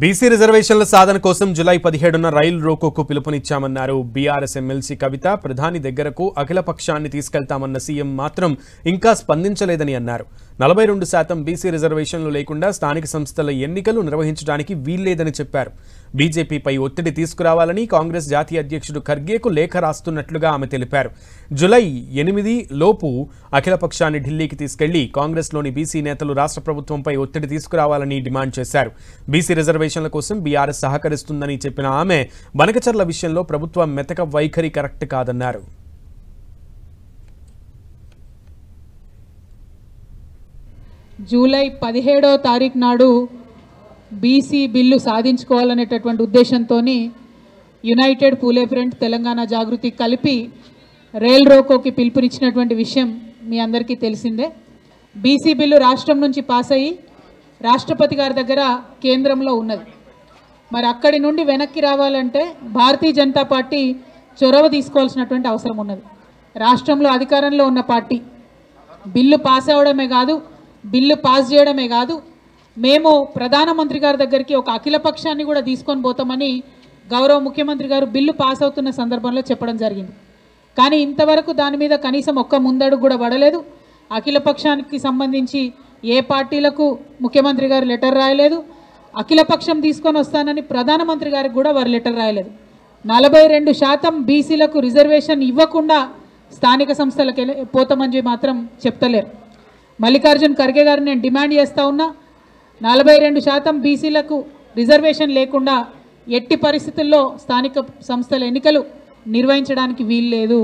BC రిజర్వేషన్ల సాధన కోసం July 17న రైలు రోకోకు పిలుపునిచ్చామన్నారు BRS MLC కవిత. ప్రధాని దగ్గరకు అఖిల పక్షాన్ని తీసుకెళ్తామన్న సీఎం మాత్రం ఇంకా స్పందించలేదని అన్నారు. 42% బీసీ రిజర్వేషన్లు లేకుండా స్థానిక సంస్థల ఎన్నికలు నిర్వహించడానికి వీల్లేదని చెప్పారు. బీజేపీపై ఒత్తిడి తీసుకురావాలని కాంగ్రెస్ జాతీయ అధ్యక్షుడు ఖర్గేకు లేఖ రాస్తున్నట్లుగా ఆమె తెలిపారు. జూలై 8 లోపు అఖిల పక్షాన్ని ఢిల్లీకి తీసుకెళ్లి కాంగ్రెస్లోని బీసీ నేతలు రాష్ట్ర ప్రభుత్వంపై ఒత్తిడి తీసుకురావాలని డిమాండ్ చేశారు. బీసీ రిజర్వేషన్ల కోసం బీఆర్ఎస్ సహకరిస్తుందని చెప్పిన ఆమె బనకచర్ల విషయంలో ప్రభుత్వం మెతక వైఖరి కరెక్ట్ కాదన్నారు. జూలై 17వ తారీఖు నాడు బీసీ బిల్లు సాధించుకోవాలనేటటువంటి ఉద్దేశంతో యునైటెడ్ పూలే ఫ్రంట్ తెలంగాణ జాగృతి కలిపి రైల్ రోకోకి పిలుపునిచ్చినటువంటి విషయం మీ అందరికీ తెలిసిందే. బీసీ బిల్లు రాష్ట్రం నుంచి పాస్ అయ్యి రాష్ట్రపతి గారి దగ్గర కేంద్రంలో ఉన్నది. మరి అక్కడి నుండి వెనక్కి రావాలంటే భారతీయ జనతా పార్టీ చొరవ తీసుకోవాల్సినటువంటి అవసరం ఉన్నది. రాష్ట్రంలో అధికారంలో ఉన్న పార్టీ బిల్లు పాస్ అవ్వడమే కాదు, బిల్లు పాస్ చేయడమే కాదు, మేము ప్రధానమంత్రి గారి దగ్గరికి ఒక అఖిల పక్షాన్ని కూడా తీసుకొని పోతామని గౌరవ ముఖ్యమంత్రి గారు బిల్లు పాస్ అవుతున్న సందర్భంలో చెప్పడం జరిగింది. కానీ ఇంతవరకు దాని మీద కనీసం ఒక్క ముందడుగు కూడా పడలేదు. అఖిల పక్షానికి సంబంధించి ఏ పార్టీలకు ముఖ్యమంత్రి గారు లెటర్ రాయలేదు. అఖిల పక్షం తీసుకొని వస్తానని ప్రధానమంత్రి గారికి కూడా వారు లెటర్ రాయలేదు. 42% బీసీలకు రిజర్వేషన్ ఇవ్వకుండా స్థానిక సంస్థలకు పోతామని మాత్రం చెప్తలేరు. మల్లికార్జున్ ఖర్గే గారు నేను డిమాండ్ చేస్తూ ఉన్నా, 42% బీసీలకు రిజర్వేషన్ లేకుండా ఎట్టి పరిస్థితుల్లో స్థానిక సంస్థల ఎన్నికలు నిర్వహించడానికి వీల్లేదు.